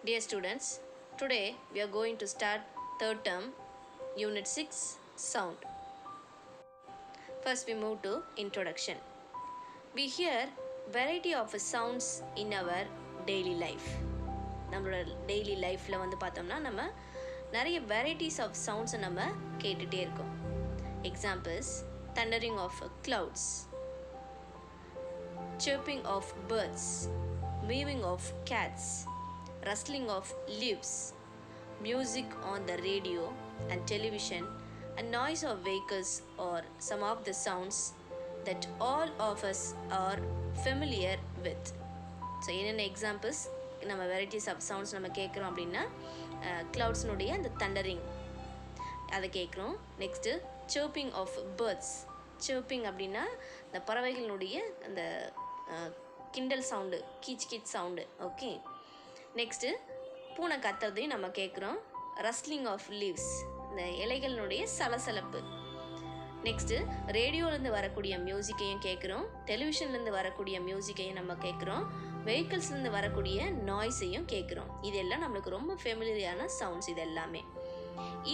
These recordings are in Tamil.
Dear students, today we are going to start third term, Unit 6, Sound. First we move to introduction. We hear variety of sounds in our daily life. நம்மளோட டெய்லி லைஃப்பில் வந்து பார்த்தோம்னா நம்ம நிறைய வெரைட்டிஸ் ஆஃப் சவுண்ட்ஸை நம்ம கேட்டுகிட்டே இருக்கோம். Examples thundering of clouds, chirping of birds, meowing of cats, rustling of leaves, music on the radio and television, and noise of vehicles or some of the sounds that all of us are familiar with. So என்னென்ன எக்ஸாம்பிள்ஸ் நம்ம வெரைட்டிஸ் ஆஃப் சவுண்ட்ஸ் நம்ம கேட்குறோம் அப்படின்னா க்ளவுட்ஸ்னுடைய அந்த தண்டரிங் அதை கேட்குறோம். Next chirping of birds. chirping அப்படின்னா இந்த பறவைகளினுடைய அந்த கிண்டல் சவுண்டு, கீச் கீச் சவுண்டு. ஓகே, நெக்ஸ்ட்டு பூனை கத்துறதையும் நம்ம கேட்குறோம். ரஸ்லிங் ஆஃப் லீவ்ஸ், இந்த இலைகளினுடைய சலசலப்பு. நெக்ஸ்ட்டு ரேடியோலேருந்து வரக்கூடிய மியூசிக்கையும் கேட்குறோம். டெலிவிஷன்லேருந்து வரக்கூடிய மியூசிக்கையும் நம்ம கேட்குறோம். வெஹிக்கிள்ஸ்லேருந்து வரக்கூடிய நாய்ஸையும் கேட்குறோம். இதெல்லாம் நம்மளுக்கு ரொம்ப ஃபெமிலியரான சவுண்ட்ஸ். இது எல்லாமே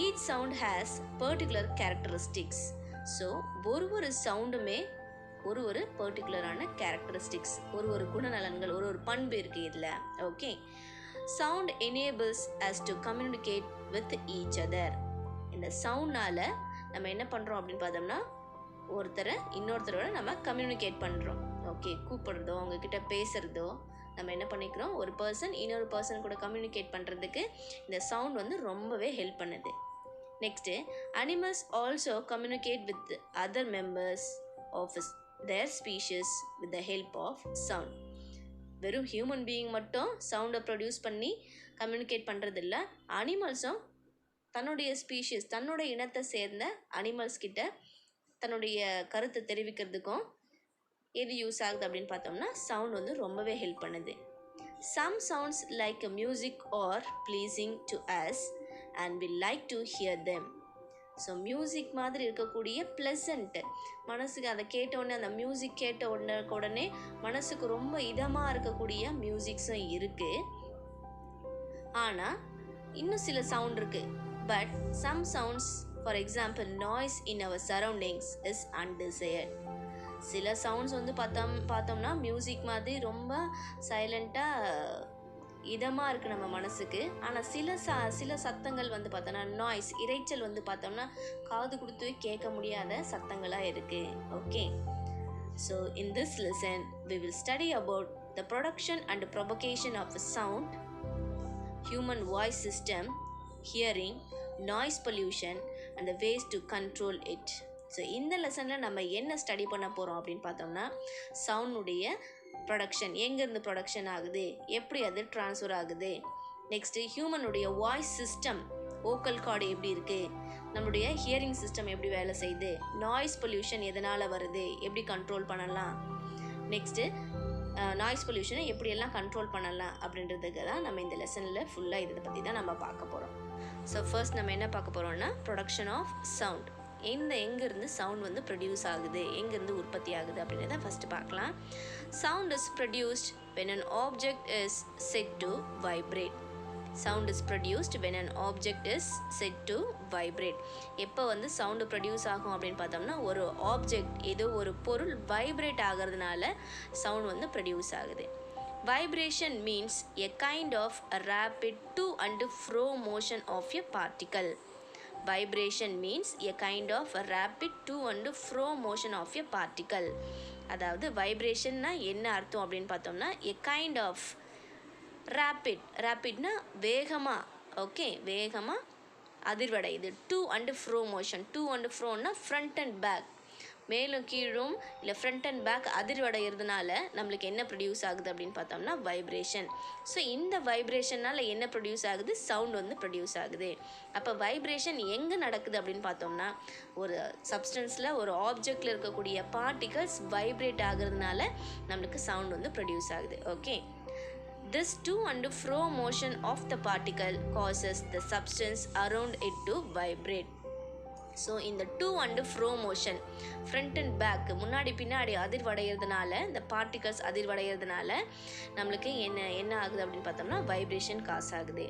each sound has particular characteristics. So ஒரு சவுண்டுமே ஒரு பர்டிகுலரான கேரக்டரிஸ்டிக்ஸ், ஒரு குணநலன்கள், ஒரு பண்பு இருக்குது இதில். Okay, sound enables us to communicate with each other. இந்த சவுண்ட்னால் நம்ம என்ன பண்ணுறோம் அப்படின்னு பார்த்தோம்னா இன்னொருத்தரோட நம்ம கம்யூனிகேட் பண்ணுறோம். ஓகே, கூப்பிடுறதோ அவங்கக்கிட்ட பேசுகிறதோ நம்ம என்ன பண்ணிக்கிறோம், ஒரு பர்சன் இன்னொரு பர்சன் கூட கம்யூனிகேட் பண்ணுறதுக்கு இந்த சவுண்ட் வந்து ரொம்பவே ஹெல்ப் பண்ணுது. Next animals also communicate with other members of their species with the help of sound. வெறும் ஹியூமன் பீயிங் மட்டும் சவுண்டை ப்ரொடியூஸ் பண்ணி கம்யூனிகேட் பண்ணுறதில்ல, அனிமல்ஸும் தன்னுடைய ஸ்பீஷிஸ், தன்னோட இனத்தை சேர்ந்த அனிமல்ஸ் கிட்ட தன்னுடைய கருத்தை தெரிவிக்கிறதுக்கும் எது யூஸ் ஆகுது அப்படின்னு பார்த்தோம்னா சவுண்ட் வந்து ரொம்பவே ஹெல்ப் பண்ணுது. Some sounds like music are pleasing to us and we like to hear them. So music மாதிரி இருக்கக்கூடிய ப்ளசண்ட்டு, மனசுக்கு அதை கேட்டவுடனே, அந்த மியூசிக் கேட்ட உடனே மனசுக்கு ரொம்ப இதமாக இருக்கக்கூடிய மியூசிக்ஸும் இருக்குது. ஆனால் இன்னும் சில சவுண்ட் இருக்குது. But some sounds, for example noise in our surroundings is undesired. சில சவுண்ட்ஸ் வந்து பார்த்தோம்னா மியூசிக் மாதிரி ரொம்ப சைலண்ட்டாக இதமாக இருக்குது நம்ம மனசுக்கு. ஆனால் சில சத்தங்கள் வந்து பார்த்தோன்னா நாய்ஸ், இரைச்சல் வந்து பார்த்தோம்னா காது கொடுத்து கேட்க முடியாத சத்தங்களாக இருக்குது. Okay, so in this lesson we will study about the production and propagation of sound, human voice system, hearing, noise pollution and the ways to control it. So இந்த லெசனில் நம்ம என்ன ஸ்டடி பண்ண போகிறோம் அப்படின்னு பார்த்தோம்னா சவுண்டுடைய ப்ரொடக்ஷன், எங்கேருந்து ப்ரொடக்ஷன் ஆகுது, எப்படி அது ட்ரான்ஸ்ஃபர் ஆகுது. நெக்ஸ்ட்டு ஹியூமனுடைய வாய்ஸ் சிஸ்டம், வோக்கல் கார்டு எப்படி இருக்குது, நம்மளுடைய ஹியரிங் சிஸ்டம் எப்படி வேலை செய்யுது, நாய்ஸ் பொல்யூஷன் எதனால் வருது, எப்படி கண்ட்ரோல் பண்ணலாம், நெக்ஸ்ட்டு நாய்ஸ் பொல்யூஷனை எப்படியெல்லாம் கண்ட்ரோல் பண்ணலாம் அப்படின்றதுக்கு தான் நம்ம இந்த லெசனில் ஃபுல்லாக இதை பற்றி தான் நம்ம பார்க்க போகிறோம். ஸோ ஃபர்ஸ்ட் நம்ம என்ன பார்க்க போகிறோம்னா ப்ரொடக்ஷன் ஆஃப் சவுண்ட். எங்கேருந்து சவுண்ட் வந்து ப்ரொடியூஸ் ஆகுது, எங்கேருந்து உற்பத்தி ஆகுது அப்படின்றத ஃபஸ்ட்டு பார்க்கலாம். Sound is produced when an object is set to vibrate. Sound is produced when an object is set to vibrate. எப்போ வந்து சவுண்டு ப்ரொடியூஸ் ஆகும் அப்படின்னு பார்த்தோம்னா ஒரு ஆப்ஜெக்ட், ஏதோ ஒரு பொருள் வைப்ரேட் ஆகிறதுனால சவுண்ட் வந்து ப்ரொடியூஸ் ஆகுது. Vibration means a kind of a rapid to and fro motion of a particle. Vibration means a kind of a rapid to and fro motion of a particle. அதாவது வைப்ரேஷன்னா என்ன அர்த்தம் அப்படின்னு பார்த்தோம்னா a kind of rapidனா வேகமாக, ஓகே, வேகமாக அதிர்வடையுது. to and fro motion, to and froன்னா front and back, மேலும் கீழும் இல்லை ஃப்ரண்ட் அண்ட் பேக் அதிர்வடைகிறதுனால நம்மளுக்கு என்ன ப்ரொடியூஸ் ஆகுது அப்படின்னு பார்த்தோம்னா வைப்ரேஷன். ஸோ இந்த வைப்ரேஷனால் என்ன ப்ரொடியூஸ் ஆகுது, சவுண்ட் வந்து ப்ரொடியூஸ் ஆகுது. அப்போ வைப்ரேஷன் எங்கே நடக்குது அப்படின்னு பார்த்தோம்னா ஒரு சப்ஸ்டன்ஸில், ஒரு ஆப்ஜெக்டில் இருக்கக்கூடிய பார்ட்டிகல்ஸ் வைப்ரேட் ஆகிறதுனால நம்மளுக்கு சவுண்ட் வந்து ப்ரொடியூஸ் ஆகுது. Okay, this to and fro motion of the particle causes the substance around it to vibrate. So இந்த to and fro motion front and back முன்னாடி பின்னாடி அதிர்வடைகிறதுனால இந்த பார்ட்டிகல்ஸ் அதிர்வடைகிறதுனால நம்மளுக்கு என்ன ஆகுது அப்படின்னு பார்த்தோம்னா வைப்ரேஷன் காஸ் ஆகுது.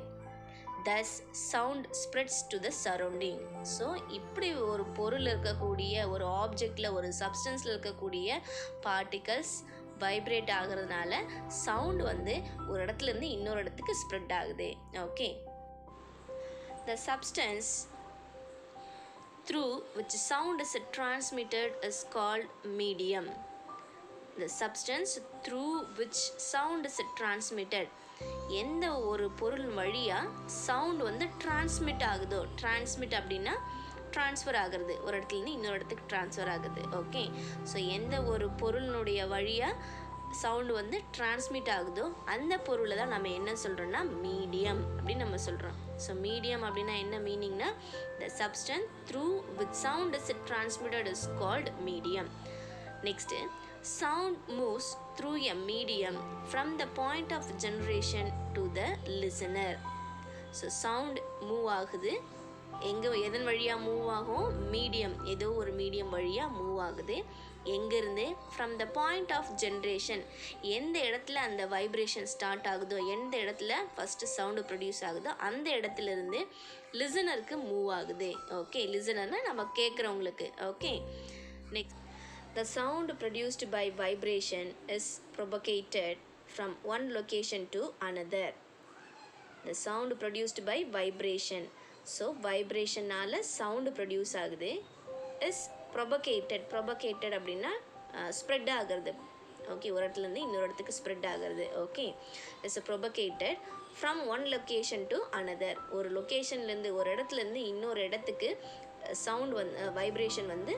thus sound spreads to the surrounding. So இப்படி ஒரு பொருள் இருக்கக்கூடிய ஒரு ஆப்ஜெக்டில் ஒரு சப்ஸ்டன்ஸில் இருக்கக்கூடிய பார்ட்டிகல்ஸ் வைப்ரேட் ஆகிறதுனால சவுண்ட் வந்து ஒரு இடத்துலேருந்து இன்னொரு இடத்துக்கு ஸ்ப்ரெட் ஆகுது. Okay, the substance through which sound is transmitted is called medium. The substance through which sound is transmitted, எந்த ஒரு பொருள் வழியாக சவுண்ட் வந்து டிரான்ஸ்மிட் ஆகுதோ, டிரான்ஸ்மிட் அப்படின்னா ட்ரான்ஸ்ஃபர் ஆகுறது, ஒரு இடத்துலேருந்து இன்னொரு இடத்துக்கு ட்ரான்ஸ்ஃபர் ஆகுது. ஓகே, ஸோ எந்த ஒரு பொருளினுடைய வழியாக சவுண்டு வந்து டிரான்ஸ்மிட் ஆகுதோ அந்த பொருளை தான் நம்ம என்ன சொல்கிறோன்னா மீடியம் அப்படின்னு நம்ம சொல்கிறோம். ஸோ மீடியம் அப்படின்னா என்ன மீனிங்னா, the substance through with sound is transmitted is called medium. Next, sound moves through a medium from the point of generation to the listener. So sound move ஆகுது, எதன் வழியாக மூவ் ஆகும், மீடியம், ஏதோ ஒரு மீடியம் வழியாக மூவ் ஆகுது. எங்கேருந்து, from the point of generation, எந்த இடத்துல அந்த வைப்ரேஷன் ஸ்டார்ட் ஆகுதோ, எந்த இடத்துல ஃபஸ்ட்டு சவுண்டு ப்ரொடியூஸ் ஆகுதோ அந்த இடத்துலேருந்து லிசனருக்கு மூவ் ஆகுது. ஓகே, லிசனர்னால் நம்ம கேட்குறவங்களுக்கு. Okay, next, the sound produced by vibration is propagated from one location to another. The sound produced by vibration, so vibration நால sound produce ஆகுது, is propagated. propagated அப்படின்னா spread ஆகிறது. ஓகே, ஒரு இடத்துலேருந்து இன்னொரு இடத்துக்கு ஸ்ப்ரெட் ஆகிறது. Okay, is propagated from one location to another. ஒரு லொக்கேஷன்லேருந்து ஒரு இடத்துலேருந்து இன்னொரு இடத்துக்கு சவுண்ட் வைப்ரேஷன் வந்து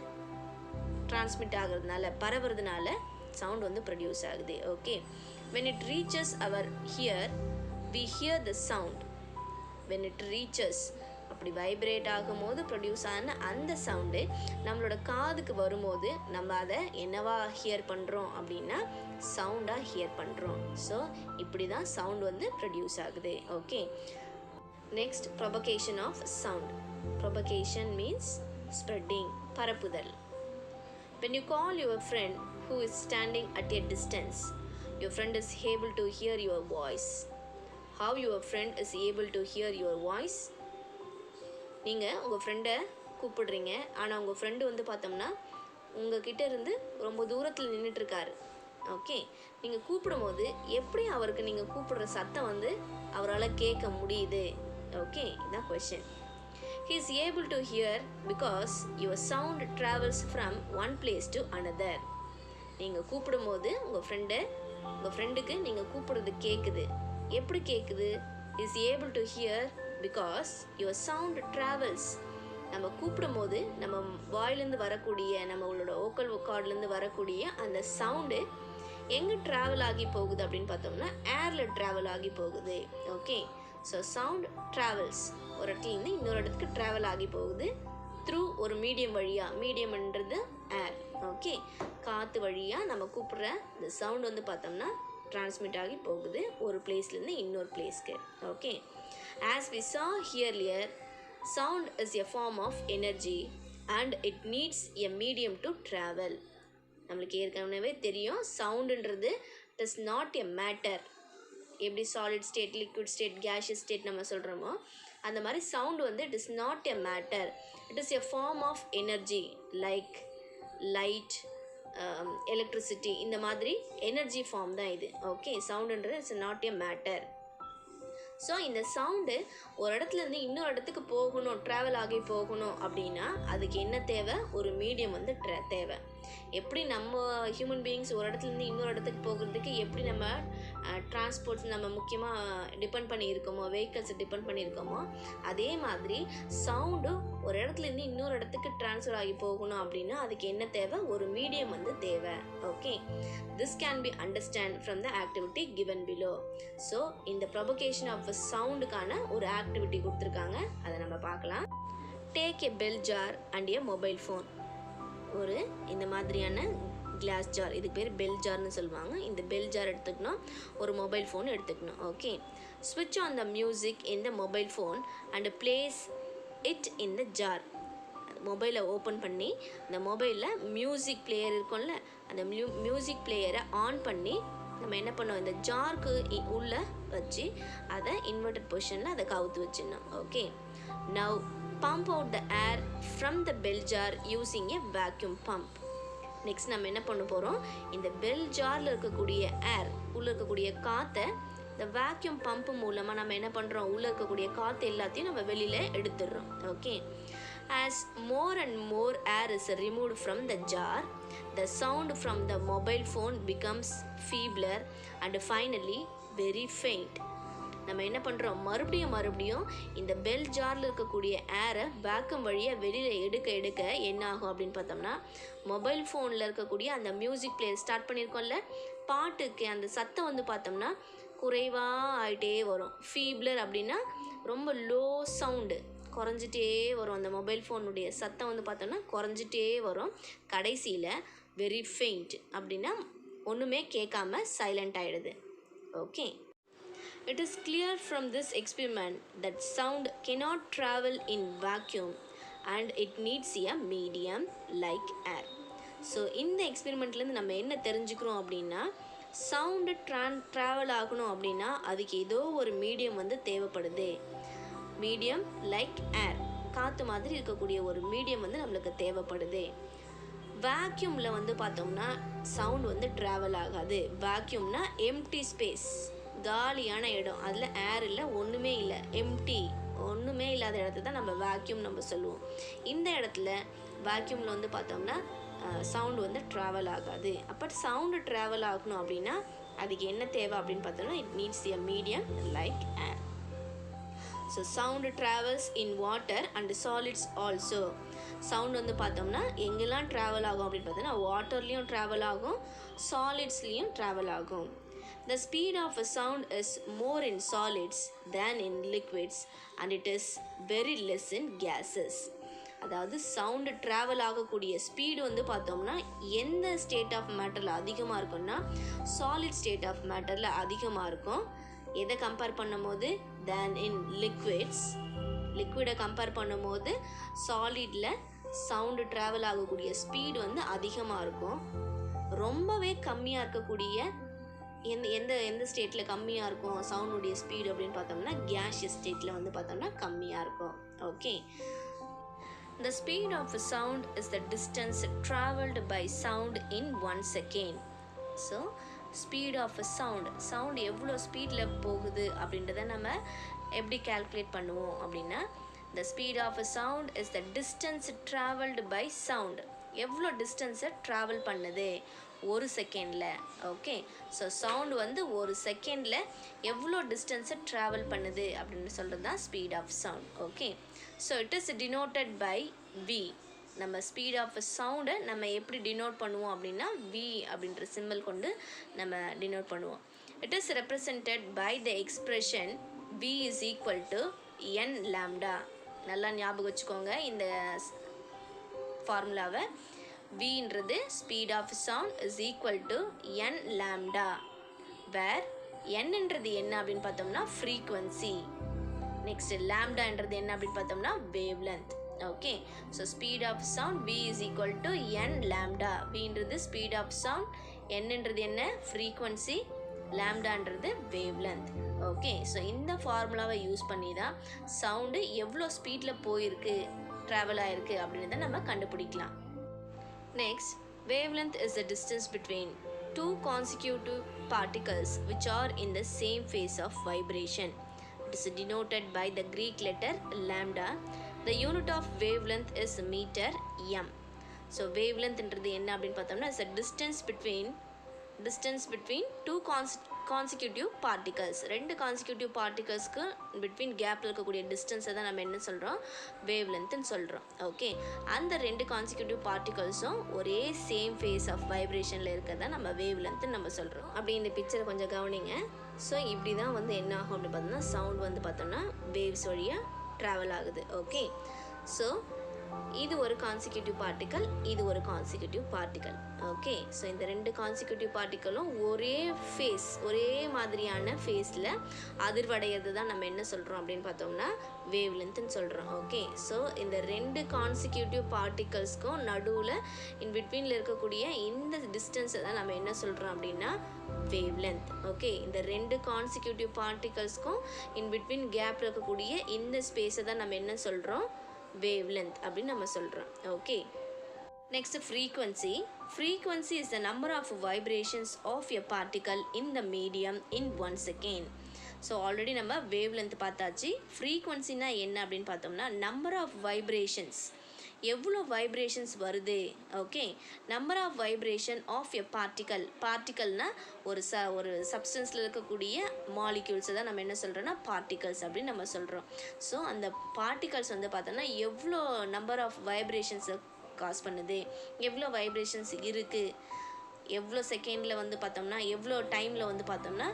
டிரான்ஸ்மிட் ஆகிறதுனால, பரவுறதுனால சவுண்ட் வந்து ப்ரொடியூஸ் ஆகுது. Okay, when it reaches our ear we hear the sound. when it reaches, அப்படி வைப்ரேட் ஆகும்போது ப்ரொடியூஸ் ஆன அந்த சவுண்டு நம்மளோட காதுக்கு வரும்போது நம்ம அதை என்னவா ஹியர் பண்ணுறோம் அப்படின்னா சவுண்டாக ஹியர் பண்ணுறோம். ஸோ இப்படி தான் சவுண்ட் வந்து ப்ரொடியூஸ் ஆகுது. Okay, next, propagation of sound. Propagation means spreading, பரப்புதல். When you call your friend who is standing at a distance, your friend is able to hear your voice. How your friend is able to hear your voice? நீங்கள் உங்கள் ஃப்ரெண்டை கூப்பிடுறீங்க, ஆனால் உங்கள் ஃப்ரெண்டு வந்து பார்த்தோம்னா உங்ககிட்ட இருந்து ரொம்ப தூரத்தில் நின்றுட்டுருக்காரு. ஓகே, நீங்கள் கூப்பிடும்போது எப்படி அவருக்கு நீங்கள் கூப்பிடுற சத்தம் வந்து அவரால் கேட்க முடியுது? ஓகே, இதுதான் question. He is able to hear because your sound travels from one place to another. நீங்கள் கூப்பிடும்போது உங்கள் ஃப்ரெண்டுக்கு நீங்கள் கூப்பிடுறது கேட்குது. எப்படி கேட்குது? is able to hear because your sound travels. நம்ம கூப்பிடும்போது நம்ம வாயிலேருந்து வரக்கூடிய, நம்மளோட ஓக்கல் கார்ட்லேருந்து வரக்கூடிய அந்த சவுண்டு எங்கே ட்ராவல் ஆகி போகுது அப்படின்னு பார்த்தோம்னா ஏரில் ட்ராவல் ஆகி போகுது. ஓகே, ஸோ சவுண்ட் ட்ராவல்ஸ், ஒரு இடத்துலேருந்து இன்னொரு இடத்துக்கு ட்ராவல் ஆகி போகுது த்ரூ ஒரு மீடியம் வழியாக. மீடியம்ன்றது ஏர். ஓகே, காற்று வழியாக நம்ம கூப்பிட்ற இந்த சவுண்ட் வந்து பார்த்தோம்னா டிரான்ஸ்மிட் ஆகி போகுது ஒரு பிளேஸ்லேருந்து இன்னொரு பிளேஸ்க்கு. Okay, as we saw earlier, sound is a form of energy and it needs a medium to travel. நம்மளுக்கு ஏற்கனவே தெரியும் சவுண்டுன்றது it is not a matter. எப்படி solid state, liquid state, gaseous state நம்ம சொல்கிறோமோ அந்த மாதிரி சவுண்ட் வந்து it is not a matter, it is a form of energy like light, electricity, இந்த மாதிரி எனர்ஜி ஃபார்ம் தான் இது. ஓகே, சவுண்டுன்றது it's not a matter. So இந்த சவுண்டு ஒரு இடத்துலேருந்து இன்னொரு இடத்துக்கு போகணும், ட்ராவல் ஆகி போகணும் அப்படின்னா அதுக்கு என்ன தேவை? ஒரு மீடியம் வந்து தேவை. எப்படி நம்ம ஹியூமன் பீயிங்ஸ் ஒரு இடத்துலேருந்து இன்னொரு இடத்துக்கு போகிறதுக்கு எப்படி நம்ம டிரான்ஸ்போர்ட்ஸ் நம்ம முக்கியமாக டிபெண்ட் பண்ணியிருக்கோமோ, வெஹிக்கல்ஸை டிபெண்ட் பண்ணியிருக்கோமோ, அதே மாதிரி சவுண்டு ஒரு இடத்துலேருந்து இன்னொரு இடத்துக்கு ட்ரான்ஸ்ஃபர் ஆகி போகணும் அப்படின்னா அதுக்கு என்ன தேவை? ஒரு மீடியம் வந்து தேவை. Okay, this can be understand from the activity given below. So இந்த ப்ரொபகேஷன் ஆஃப் சவுண்டுக்கான ஒரு ஆக்டிவிட்டி கொடுத்துருக்காங்க, அதை நம்ம பார்க்கலாம். Take a bell jar and a mobile phone. ஒரு இந்த மாதிரியான கிளாஸ் ஜார், இதுக்கு பேர் பெல் ஜார்னு சொல்லுவாங்க. இந்த பெல் ஜார் எடுத்துக்கணும், ஒரு மொபைல் ஃபோன் எடுத்துக்கணும். ஓகே, ஸ்விட்ச் on the music in the mobile phone and place it in the jar. மொபைலை ஓப்பன் பண்ணி அந்த மொபைலில் மியூசிக் பிளேயர் இருக்கும்ல அந்த மியூசிக் பிளேயரை ஆன் பண்ணி நம்ம என்ன பண்ணோம் இந்த ஜாருக்கு உள்ளே வச்சு அதை இன்வெர்டட் பொசிஷனில் அதை கவுத்து வச்சிடணும். Okay, now pump out the air from the bell jar using a vacuum pump. Next நம்ம என்ன பண்ண போகிறோம், இந்த பெல் ஜாரில் இருக்கக்கூடிய ஏர் உள்ளே இருக்கக்கூடிய காற்றை இந்த வேக்யூம் பம்ப் மூலமாக நம்ம என்ன பண்ணுறோம், உள்ளே இருக்கக்கூடிய காற்று எல்லாத்தையும் நம்ம வெளியில் எடுத்துடுறோம். Okay, as more and more air is removed from the jar, the sound from the mobile phone becomes feebler and finally very faint. நம்ம என்ன பண்ணுறோம், மறுபடியும் இந்த பெல் ஜாரில் இருக்கக்கூடிய ஏரை வேக்யூம் வழியாக வெளியில் எடுக்க என்ன ஆகும் அப்படின்னு பார்த்தோம்னா மொபைல் ஃபோனில் இருக்கக்கூடிய அந்த மியூசிக் பிளேயர் ஸ்டார்ட் பண்ணியிருக்கோம்ல பாட்டுக்கு அந்த சத்தம் வந்து பார்த்தோம்னா குறைவாக ஆகிட்டே வரும். ஃபீப்ளர் அப்படின்னா ரொம்ப லோ சவுண்டு குறைஞ்சிட்டே வரும். அந்த மொபைல் ஃபோனுடைய சத்தம் வந்து பார்த்தோம்னா குறைஞ்சிட்டே வரும். கடைசியில் வெரி ஃபெயிண்ட் அப்படின்னா ஒன்றுமே கேட்காம சைலண்ட் ஆகிடுது. Okay, it is clear from this experiment that sound cannot travel in vacuum and it needs a medium like air. So இந்த எக்ஸ்பெரிமெண்ட்லேருந்து நம்ம என்ன தெரிஞ்சுக்கிறோம் அப்படின்னா சவுண்டு ட்ராவல் ஆகணும் அப்படின்னா அதுக்கு ஏதோ ஒரு மீடியம் வந்து தேவைப்படுது. மீடியம் லைக் ஏர், காற்று மாதிரி இருக்கக்கூடிய ஒரு மீடியம் வந்து நம்மளுக்கு தேவைப்படுது. வேக்யூமில் வந்து பார்த்தோம்னா சவுண்ட் வந்து ட்ராவல் ஆகாது. வேக்யூம்னா எம்டி ஸ்பேஸ், காலியான இடம், அதில் ஏர் இல்லை, ஒன்றுமே இல்லை, எம்டி, ஒன்றுமே இல்லாத இடத்த தான் நம்ம வேக்யூம் நம்ம சொல்லுவோம். இந்த இடத்துல வேக்யூமில் வந்து பார்த்தோம்னா சவுண்டு வந்து ட்ராவல் ஆகாது. அப்போ சவுண்டு ட்ராவல் ஆகணும் அப்படின்னா அதுக்கு என்ன தேவை அப்படின்னு பார்த்தோம்னா it needs a medium like air. So sound travels in water and solids also. Sound வந்து பார்த்தோம்னா எங்கெல்லாம் ட்ராவல் ஆகும் அப்படின்னு பார்த்தோம்னா வாட்டர்லேயும் ட்ராவல் ஆகும், சாலிட்ஸ்லேயும் ட்ராவல் ஆகும். The speed of a sound is more in solids than in liquids and it is very less in gases. அதாவது சவுண்டு ட்ராவல் ஆகக்கூடிய ஸ்பீடு வந்து பார்த்தோம்னா எந்த ஸ்டேட் ஆஃப் மேட்டரில் அதிகமாக இருக்கும்னா சாலிட் ஸ்டேட் ஆஃப் மேட்டரில் அதிகமாக இருக்கும். எதை கம்பேர் பண்ணும்போது தேன் இன் லிக்விட்ஸ், லிக்விடை கம்பேர் பண்ணும்போது சாலிடில் சவுண்டு ட்ராவல் ஆகக்கூடிய ஸ்பீடு வந்து அதிகமாக இருக்கும். ரொம்பவே கம்மியாக இருக்கக்கூடிய எந்த ஸ்டேட்டில் கம்மியாக இருக்கும் சவுண்டுடைய ஸ்பீடு அப்படின்னு பார்த்தோம்னா கேஷியஸ் ஸ்டேட்டில் வந்து பார்த்தோம்னா கம்மியாக இருக்கும். Okay, the speed of a sound is the distance traveled by sound in 1 second. So speed of a sound எவ்வளோ ஸ்பீடில் போகுது அப்படின்றத நம்ம எப்படி கால்குலேட் பண்ணுவோம் அப்படின்னா the speed of a sound is the distance traveled by sound. எவ்வளோ டிஸ்டன்ஸை ட்ராவல் பண்ணுது ஒரு செகண்டில். ஓகே, ஸோ சவுண்டு வந்து ஒரு செகண்டில் எவ்வளோ டிஸ்டன்ஸை ட்ராவல் பண்ணுது அப்படின்னு சொல்கிறது தான் speed of sound. Okay, so it is denoted by V. நம்ம ஸ்பீட் ஆஃப் சவுண்டை நம்ம எப்படி டினோட் பண்ணுவோம் அப்படின்னா வி அப்படின்ற சிம்பிள் கொண்டு நம்ம டினோட் பண்ணுவோம். It is represented by the expression v is equal to n lambda. நல்லா ஞாபகம் வச்சுக்கோங்க இந்த ஃபார்முலாவை. வின்றது speed of sound is equal to n lambda, where என்னன்றது என்ன அப்படின்னு பார்த்தோம்னா ஃப்ரீக்வன்சி, நெக்ஸ்ட் லாம்டான்றது என்ன அப்படின்னு பார்த்தோம்னா wavelength. Okay, so speed of sound v is equal to n lambda. வின்றது ஸ்பீட் ஆஃப் சவுண்ட், என்னன்றது என்ன ஃப்ரீக்வன்சி, லாம்டான்றது வேவ் லென்த். ஓகே, ஸோ இந்த ஃபார்முலாவை யூஸ் பண்ணி தான் சவுண்டு எவ்வளோ ஸ்பீடில் போயிருக்கு ட்ராவல் ஆகிருக்கு அப்படின்றத நம்ம கண்டுபிடிக்கலாம். Next, wavelength is the distance between two consecutive particles which are in the same phase of vibration. It is denoted by the Greek letter lambda. The unit of wavelength is meter m. So wavelength என்றது என்ன அப்படின்னு பார்த்தோம்னா is the distance between two consecutive particles. ரெண்டு consecutive particlesக்கு between கேப்பில் இருக்கக்கூடிய டிஸ்டன்ஸை தான் நம்ம என்ன சொல்கிறோம் வேவ் லென்த்னு சொல்கிறோம். ஓகே, அந்த ரெண்டு consecutive particlesம் ஒரே சேம் ஃபேஸ் ஆஃப் வைப்ரேஷனில் இருக்கிறதா நம்ம வேவ் லென்த்னு நம்ம சொல்கிறோம். அப்படி இந்த பிக்சரை கொஞ்சம் கவனிங்க. ஸோ இப்படி தான் வந்து என்ன ஆகும் அப்படின்னு பார்த்தோம்னா சவுண்ட் வந்து பார்த்தோம்னா வேவ்ஸ் வழியாக ட்ராவல் ஆகுது. ஓகே, ஸோ இது ஒரு கான்சிக்யூட்டிவ் பார்ட்டிக்கல், இது ஒரு கான்சிக்யூட்டிவ் பார்ட்டிக்கல். ஓகே, ஸோ இந்த ரெண்டு கான்சிக்யூட்டிவ் பார்ட்டிக்கலும் ஒரே ஃபேஸ், ஒரே மாதிரியான ஃபேஸில் அதிர்வடைகிறது தான் நம்ம என்ன சொல்கிறோம் அப்படின்னு பார்த்தோம்னா வேவ் லென்த்னு சொல்கிறோம். ஓகே, ஸோ இந்த ரெண்டு கான்சிக்யூட்டிவ் பார்ட்டிகல்ஸ்க்கும் நடுவில் இன்பிட்வீனில் இருக்கக்கூடிய இந்த டிஸ்டன்ஸை தான் நம்ம என்ன சொல்கிறோம் அப்படின்னா வேவ் லென்த். ஓகே, இந்த ரெண்டு கான்சிக்யூட்டிவ் பார்ட்டிகல்ஸ்க்கும் இன்பிட்வீன் கேப் இருக்கக்கூடிய இந்த ஸ்பேஸை தான் நம்ம என்ன சொல்கிறோம் வேவ் லென்த் அப்படின்னு நம்ம சொல்கிறோம். Okay, next frequency. Frequency is the number of vibrations of a particle in the medium in 1 second. So already நம்ம வேவ் லென்த் பார்த்தாச்சு. ஃப்ரீக்வன்சினா என்ன அப்படின்னு பார்த்தோம்னா நம்பர் ஆஃப் வைப்ரேஷன்ஸ், எவ்வளோ வைப்ரேஷன்ஸ் வருது. Okay, number of vibration of a particle. பார்ட்டிக்கல்னால் ஒரு சப்ஸ்டன்ஸில் இருக்கக்கூடிய மாலிக்யூல்ஸை தான் நம்ம என்ன சொல்கிறோன்னா பார்ட்டிகல்ஸ் அப்படின்னு நம்ம சொல்கிறோம். ஸோ அந்த பார்ட்டிகல்ஸ் வந்து பார்த்தோம்னா எவ்வளோ நம்பர் ஆஃப் வைப்ரேஷன்ஸை காஸ் பண்ணுது, எவ்வளோ வைப்ரேஷன்ஸ் இருக்குது, எவ்வளோ செகண்டில் வந்து பார்த்தோம்னா எவ்வளோ டைமில் வந்து பார்த்தோம்னா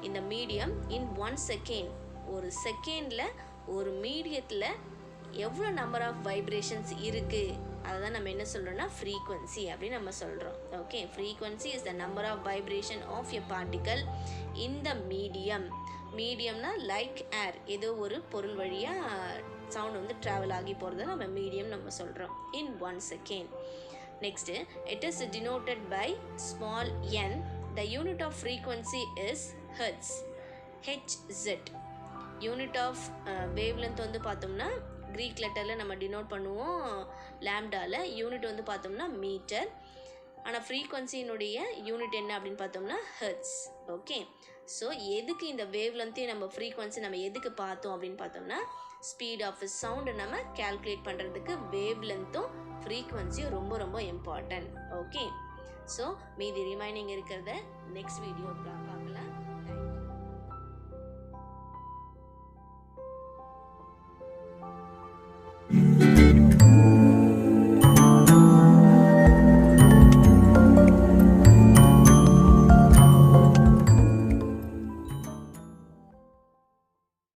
இந்த மீடியம் இன் 1 செகண்ட், ஒரு செகண்டில் ஒரு மீடியத்தில் எவ்வளோ நம்பர் ஆஃப் வைப்ரேஷன்ஸ் இருக்குது அதை தான் நம்ம என்ன சொல்கிறோன்னா ஃப்ரீக்வன்சி அப்படின்னு நம்ம சொல்கிறோம். Okay, frequency is the number of vibration of a particle in the medium. மீடியம்னா லைக் ஏர், ஏதோ ஒரு பொருள் வழியாக சவுண்ட் வந்து ட்ராவல் ஆகி போகிறத நம்ம மீடியம் நம்ம சொல்கிறோம் in 1 second. Next, it is denoted by small n. The unit of frequency is hertz, HZ. Unit of wavelength வந்து பார்த்தோம்னா க்ரீக் லெட்டரில் நம்ம டினோட் பண்ணுவோம் லாம்டாவில். யூனிட் வந்து பார்த்தோம்னா மீட்டர். ஆனால் ஃப்ரீக்வன்சியினுடைய யூனிட் என்ன அப்படின்னு பார்த்தோம்னா ஹெர்ட்ஸ். ஓகே, ஸோ எதுக்கு இந்த வேவ் லென்த்தையும் நம்ம ஃப்ரீக்வன்சி நம்ம எதுக்கு பார்த்தோம் அப்படின்னு பார்த்தோம்னா ஸ்பீட் ஆஃப் சவுண்டை நம்ம கேல்குலேட் பண்ணுறதுக்கு வேவ் லென்த்தும் ஃப்ரீக்வன்சியும் ரொம்ப ரொம்ப இம்பார்ட்டன்ட். ஓகே, ஸோ மீதி ரிமைனிங் இருக்கிறத நெக்ஸ்ட் வீடியோ